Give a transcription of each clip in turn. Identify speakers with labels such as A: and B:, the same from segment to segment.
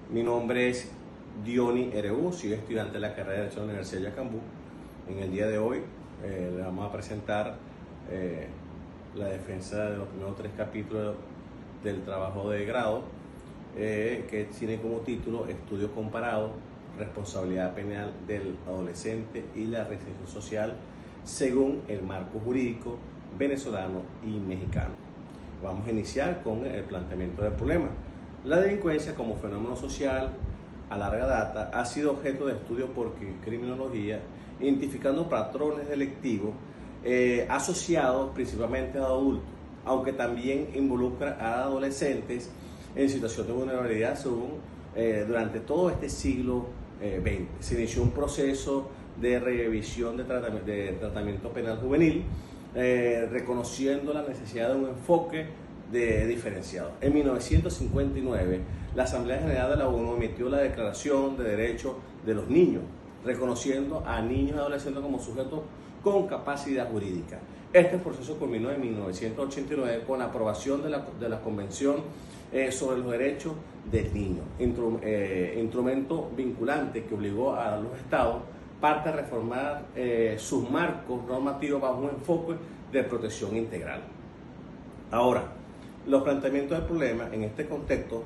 A: Mi nombre es Diony Ereu, soy estudiante de la carrera de Derecho de la Universidad de Yacambú. En el día de hoy le vamos a presentar la defensa de los primeros 3 capítulos del trabajo de grado, que tiene como título Estudio comparado, responsabilidad penal del adolescente y la reinserción social según el marco jurídico venezolano y mexicano. Vamos a iniciar con el planteamiento del problema. La delincuencia como fenómeno social a larga data ha sido objeto de estudio por criminología, identificando patrones delictivos asociados principalmente a adultos, aunque también involucra a adolescentes en situación de vulnerabilidad durante todo este siglo XX. Se inició un proceso de revisión de tratamiento penal juvenil, reconociendo la necesidad de un enfoque diferenciado. En 1959, la Asamblea General de la ONU emitió la Declaración de Derechos de los Niños, reconociendo a niños y adolescentes como sujetos con capacidad jurídica. Este proceso culminó en 1989 con la aprobación de la Convención sobre los Derechos del Niño, instrumento vinculante que obligó a los estados parte a reformar sus marcos normativos bajo un enfoque de protección integral. Ahora, los planteamientos del problema en este contexto,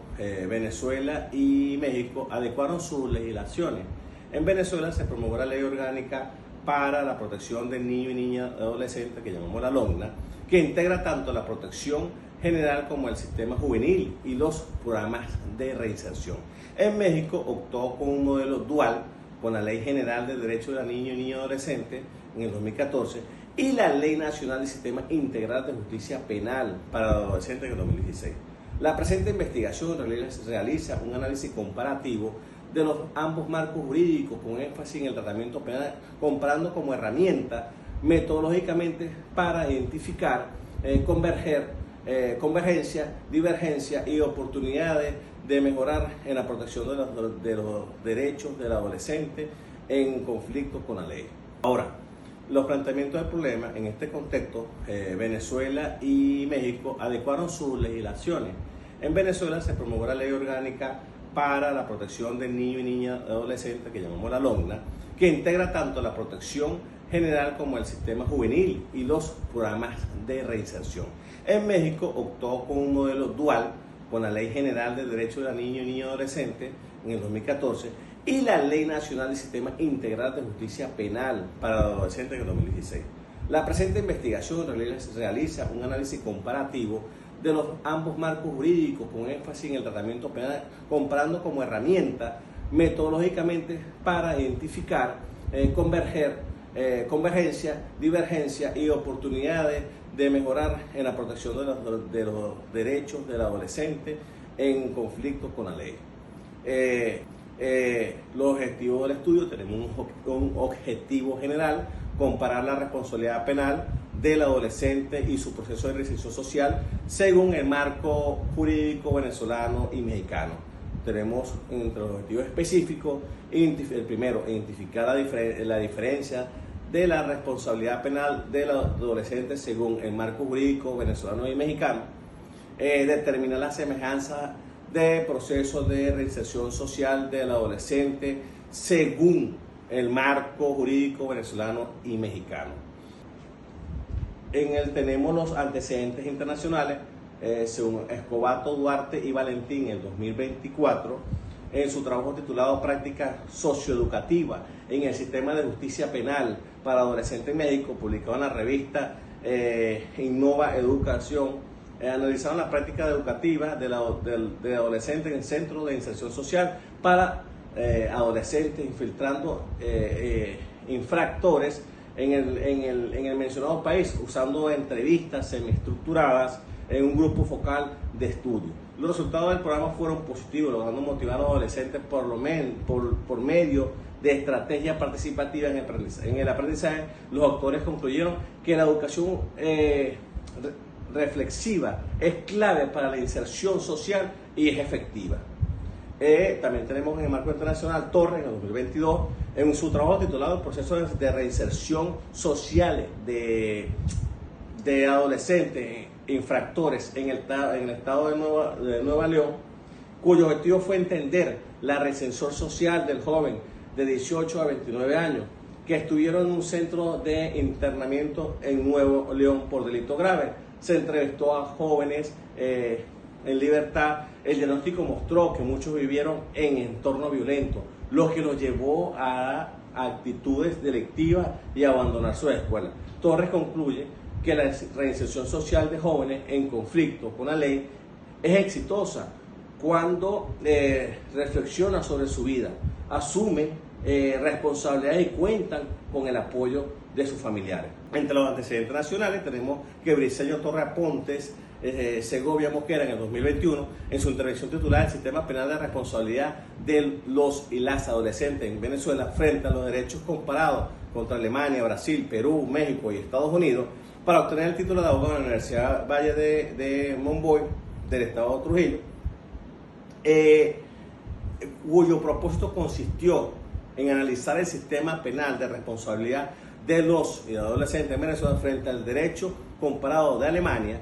A: Venezuela y México adecuaron sus legislaciones. En Venezuela se promulgó la Ley Orgánica para la Protección del Niño y Niña Adolescente, que llamamos la LONNA, que integra tanto la protección general como el sistema juvenil y los programas de reinserción. En México optó con un modelo dual, con la Ley General de Derechos de la Niña y Niña Adolescente en el 2014 y la Ley Nacional del Sistema Integral de Justicia Penal para Adolescentes en el 2016. La presente investigación realiza un análisis comparativo de los ambos marcos jurídicos con énfasis en el tratamiento penal, comparando como herramienta metodológicamente para identificar, convergencia, divergencia y oportunidades de mejorar en la protección de los derechos del adolescente en conflicto con la ley. Ahora, los planteamientos del problema en este contexto, Venezuela y México adecuaron sus legislaciones. En Venezuela se promulgó la Ley Orgánica para la Protección del Niño y Niña Adolescente, que llamamos la LONNA, que integra tanto la protección general como el sistema juvenil y los programas de reinserción. En México optó con un modelo dual, con la Ley General de Derechos de la Niña y Niña Adolescente en el 2014 y la Ley Nacional del Sistema Integral de Justicia Penal para Adolescentes en el 2016. La presente investigación realiza un análisis comparativo de los ambos marcos jurídicos con énfasis en el tratamiento penal, comparando como herramienta metodológicamente para identificar, convergencia, divergencia y oportunidades de mejorar en la protección de los derechos del adolescente en conflicto con la ley. Los objetivos del estudio: tenemos un objetivo general, comparar la responsabilidad penal del adolescente y su proceso de reinserción social según el marco jurídico venezolano y mexicano. Tenemos entre los objetivos específicos, el primero, identificar la diferencia de la responsabilidad penal del adolescente según el marco jurídico venezolano y mexicano, determinar la semejanza de procesos de reinserción social del adolescente según el marco jurídico venezolano y mexicano. En él tenemos los antecedentes internacionales, según Escobato, Duarte y Valentín en el 2024, en su trabajo titulado Práctica Socioeducativa en el Sistema de Justicia Penal para Adolescentes en México, publicado en la revista Innova Educación. Analizaron la práctica educativa de adolescentes en el Centro de Inserción Social para adolescentes, infiltrando infractores en el mencionado país, usando entrevistas semiestructuradas en un grupo focal de estudio. Los resultados del programa fueron positivos, logrando motivar a los adolescentes por medio de estrategias participativas en el aprendizaje. Los autores concluyeron que la educación reflexiva es clave para la inserción social y es efectiva. También tenemos en el marco internacional Torres en el 2022, en su trabajo titulado El proceso de reinserción social de adolescentes infractores en el estado de Nueva León, cuyo objetivo fue entender la reinserción social del joven de 18 a 29 años, que estuvieron en un centro de internamiento en Nuevo León por delito grave. Se entrevistó a jóvenes en libertad. El diagnóstico mostró que muchos vivieron en entorno violento, lo que los llevó a actitudes delictivas y a abandonar su escuela. Torres concluye que la reinserción social de jóvenes en conflicto con la ley es exitosa cuando reflexiona sobre su vida, asume responsabilidades y cuentan con el apoyo de sus familiares. Entre los antecedentes nacionales tenemos que Briceño Torres Apontes Segovia Mosquera en el 2021, en su intervención titulada El sistema penal de responsabilidad de los y las adolescentes en Venezuela frente a los derechos comparados contra Alemania, Brasil, Perú, México y Estados Unidos, para obtener el título de abogado en la Universidad Valle de Monboy del estado de Trujillo, cuyo propósito consistió en analizar el sistema penal de responsabilidad de los y adolescentes en Venezuela frente al derecho comparado de Alemania,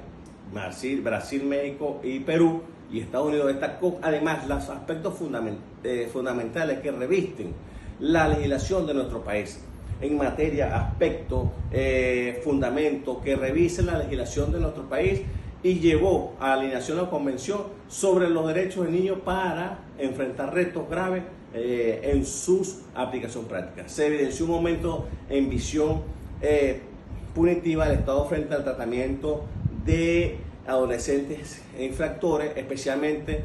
A: Brasil, México y Perú y Estados Unidos. Destacó además los aspectos fundamentales que revisten la legislación de nuestro país en materia, aspectos, fundamentos que revisen la legislación de nuestro país, y llevó a la alineación de la Convención sobre los Derechos del Niño para enfrentar retos graves en sus aplicación práctica. Se evidenció un momento en visión punitiva del Estado frente al tratamiento de adolescentes infractores, especialmente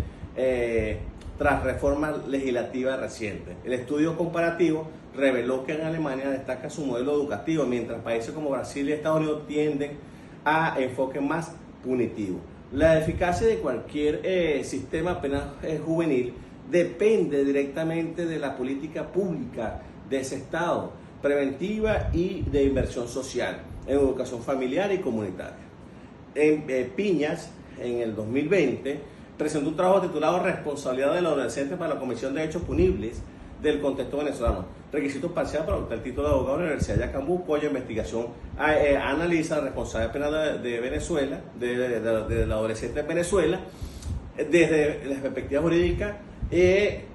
A: tras reformas legislativas recientes. El estudio comparativo reveló que en Alemania destaca su modelo educativo, mientras países como Brasil y Estados Unidos tienden a enfoque más punitivo. La eficacia de cualquier sistema penal juvenil depende directamente de la política pública de ese Estado, preventiva y de inversión social, en educación familiar y comunitaria. Piñas, en el 2020, presentó un trabajo titulado Responsabilidad del adolescente para la Comisión de Hechos Punibles del contexto venezolano, requisitos parciales para obtener el título de abogado de la Universidad de Yacambú, cuya investigación analiza la responsabilidad penal de Venezuela, de la adolescente en Venezuela, desde la perspectiva jurídica.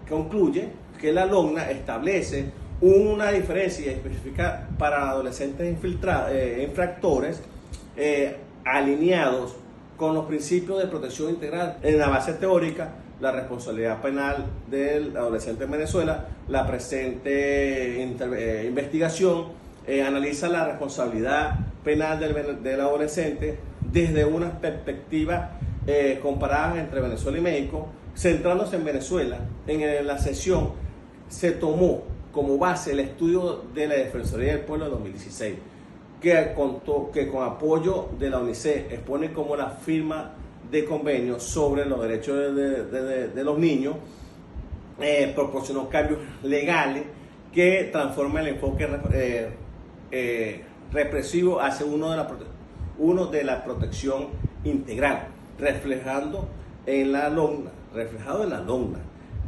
A: Concluye que la LOGNA establece una diferencia específica para adolescentes infractores alineados con los principios de protección integral. En la base teórica, la responsabilidad penal del adolescente en Venezuela, la presente investigación analiza la responsabilidad penal del adolescente desde una perspectiva comparada entre Venezuela y México. Centrándose en Venezuela, en la sesión se tomó como base el estudio de la Defensoría del Pueblo de 2016, que con apoyo de la UNICEF expone como la firma de convenios sobre los derechos de los niños proporcionó cambios legales que transforman el enfoque represivo hacia uno de la protección integral, reflejado en la LOGNA,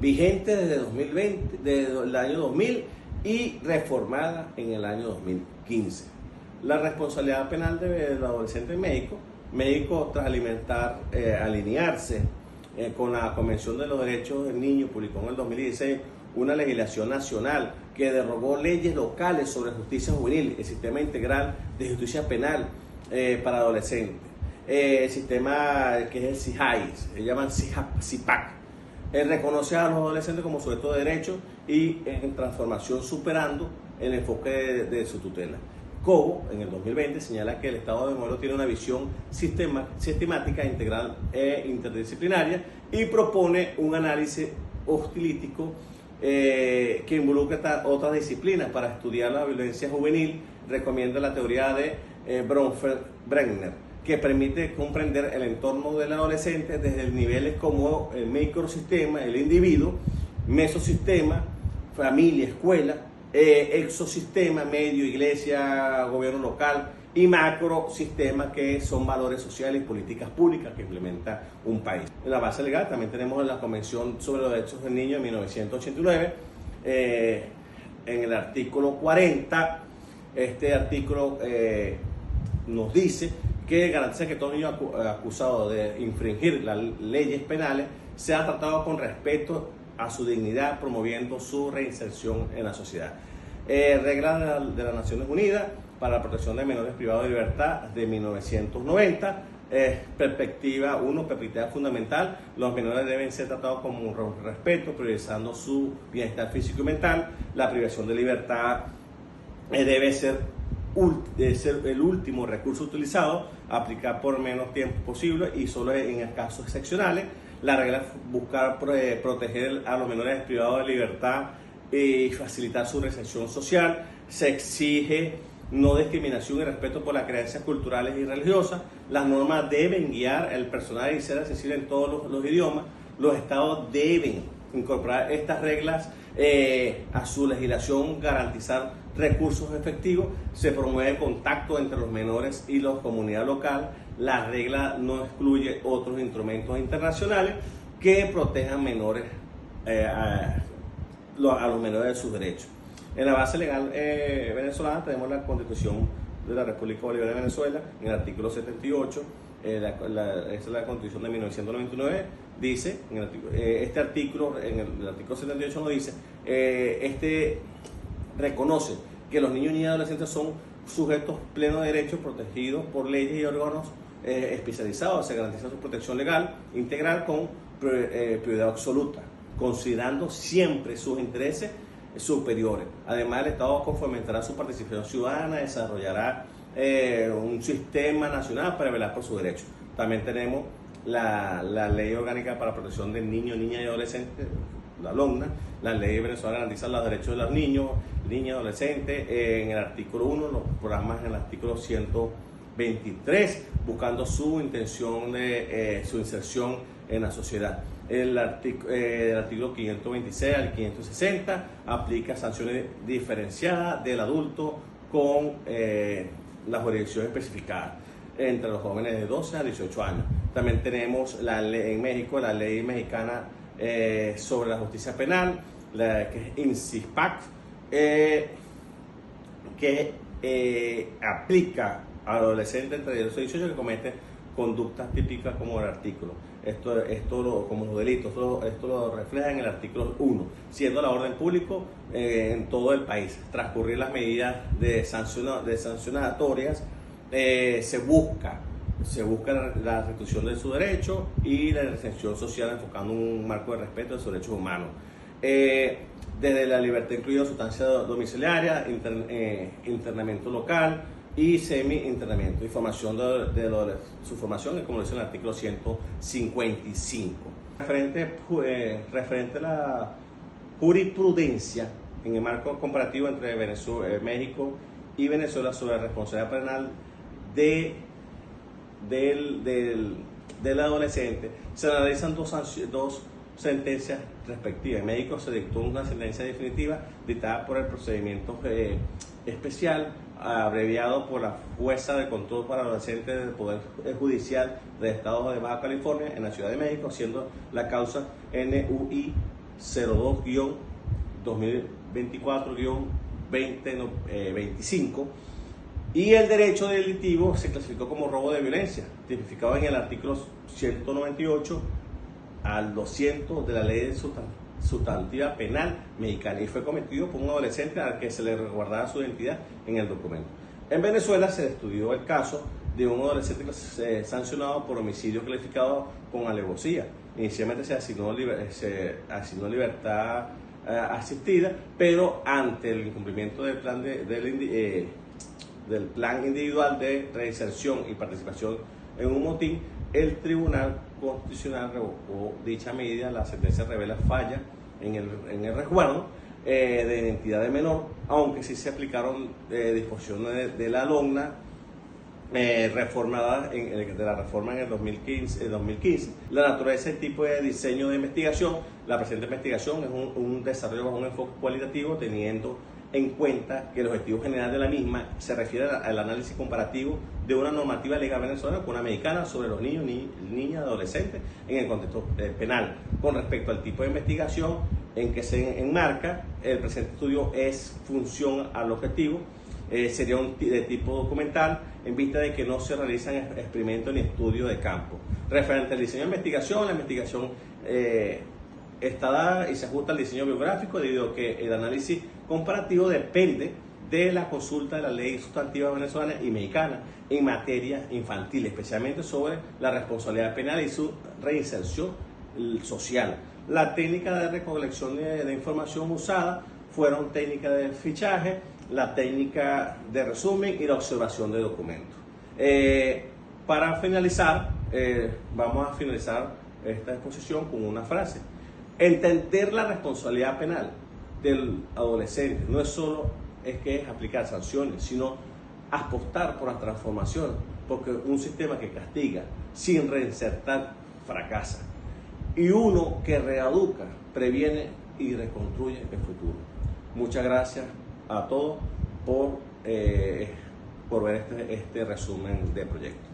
A: vigente desde 2020, desde el año 2000 y reformada en el año 2015. La responsabilidad penal del adolescente en México, tras alinearse con la Convención de los Derechos del Niño, publicó en el 2016 una legislación nacional que derogó leyes locales sobre justicia juvenil, el sistema integral de justicia penal para adolescentes, el sistema que es el CIJAI, se llaman CIPAC, reconoce a los adolescentes como sujetos de derechos y en transformación, superando el enfoque de su tutela. Cobo, en el 2020, señala que el Estado de Modelo tiene una visión sistemática, integral e interdisciplinaria, y propone un análisis hostilístico que involucra otras disciplinas para estudiar la violencia juvenil. Recomienda la teoría de Bronfeld-Brenner, que permite comprender el entorno del adolescente desde niveles como el microsistema, el individuo, mesosistema, familia, escuela, exosistema, medio, iglesia, gobierno local, y macrosistema, que son valores sociales y políticas públicas que implementa un país. En la base legal también tenemos la Convención sobre los Derechos del Niño de 1989, en el artículo 40. Este artículo nos dice que garantiza que todo niño acusado de infringir las leyes penales sea tratado con respeto a su dignidad, promoviendo su reinserción en la sociedad. Reglas de las Naciones Unidas para la protección de menores privados de libertad de 1990. Perspectiva fundamental: los menores deben ser tratados con respeto, priorizando su bienestar físico y mental. La privación de libertad debe ser el último recurso utilizado, aplicar por menos tiempo posible y solo en casos excepcionales. La regla es buscar proteger a los menores privados de libertad y facilitar su reinserción social. Se exige no discriminación y respeto por las creencias culturales y religiosas. Las normas deben guiar el personal y ser accesibles en todos los idiomas. Los estados deben incorporar estas reglas a su legislación, garantizar recursos efectivos. Se promueve contacto entre los menores y la comunidad local. La regla no excluye otros instrumentos internacionales que protejan menores, a los menores de sus derechos. En la base legal venezolana tenemos la Constitución de la República Bolivariana de Venezuela, en el artículo 78, esta es la Constitución de 1999, dice, este artículo, en el artículo 78 nos dice, reconoce que los niños y niñas y adolescentes son sujetos plenos de derechos protegidos por leyes y órganos especializados. Se garantiza su protección legal integral con prioridad absoluta, considerando siempre sus intereses superiores. Además, el Estado fomentará su participación ciudadana, desarrollará un sistema nacional para velar por sus derechos. También tenemos la Ley Orgánica para la Protección de Niños, Niñas y Adolescentes, la LONNA. La ley venezolana garantiza los derechos de los niños, niñas y adolescentes en el artículo 1, los programas en el artículo 123, buscando su intención de su inserción en la sociedad. El artículo 526 al 560 aplica sanciones diferenciadas del adulto con la jurisdicción especificada entre los jóvenes de 12 a 18 años. También tenemos en México la ley mexicana sobre la justicia penal, que es INCISPAC, que aplica a adolescentes entre 18 y 18 que cometen conductas típicas como el artículo. Como los delitos, esto lo refleja en el artículo 1, siendo la orden pública en todo el país. Transcurrir las medidas sancionatorias, se busca la restitución de su derecho y la reinserción social, enfocando un marco de respeto de sus derechos humanos. Desde la libertad incluida sustancia domiciliaria, internamiento local y semi-internamiento, información de su formación, como dice en el artículo 155. Referente a la jurisprudencia en el marco comparativo entre México y Venezuela sobre la responsabilidad penal del adolescente, se analizan dos sentencias respectivas. En México se dictó una sentencia definitiva dictada por el procedimiento especial, abreviado por la Jueza de Control para Adolescentes del Poder Judicial del Estado de Baja California en la Ciudad de México, siendo la causa NUI 02-2024-2025, y el derecho delictivo se clasificó como robo de violencia, tipificado en el artículo 198 al 200 de la Ley Sustantiva Penal Mexicana, y fue cometido por un adolescente al que se le resguardaba su identidad en el documento. En Venezuela se estudió el caso de un adolescente sancionado por homicidio calificado con alevosía. Inicialmente se asignó libertad asistida, pero ante el incumplimiento del plan individual de reinserción y participación en un motín, el Tribunal Constitucional revocó dicha medida. La sentencia revela falla en el resguardo de identidad de menor, aunque sí se aplicaron disposiciones de la LONNA reformada de la reforma en el 2015. La naturaleza y tipo de diseño de investigación: la presente investigación es un desarrollo bajo un enfoque cualitativo, teniendo en cuenta que el objetivo general de la misma se refiere al análisis comparativo de una normativa legal venezolana con una mexicana sobre los niños, niñas y adolescentes en el contexto penal. Con respecto al tipo de investigación en que se enmarca, el presente estudio es función al objetivo, sería de tipo documental, en vista de que no se realizan experimentos ni estudios de campo. Referente al diseño de investigación, la investigación está dada y se ajusta al diseño biográfico debido a que el análisis comparativo depende de la consulta de la ley sustantiva venezolana y mexicana en materia infantil, especialmente sobre la responsabilidad penal y su reinserción social. La técnica de recolección de información usada fueron técnicas de fichaje, la técnica de resumen y la observación de documentos. Para finalizar, vamos a finalizar esta exposición con una frase. Entender la responsabilidad penal del adolescente no es solo que es aplicar sanciones, sino apostar por la transformación, porque un sistema que castiga sin reinsertar fracasa, y uno que reeduca, previene y reconstruye el futuro. Muchas gracias a todos por ver este resumen de proyecto.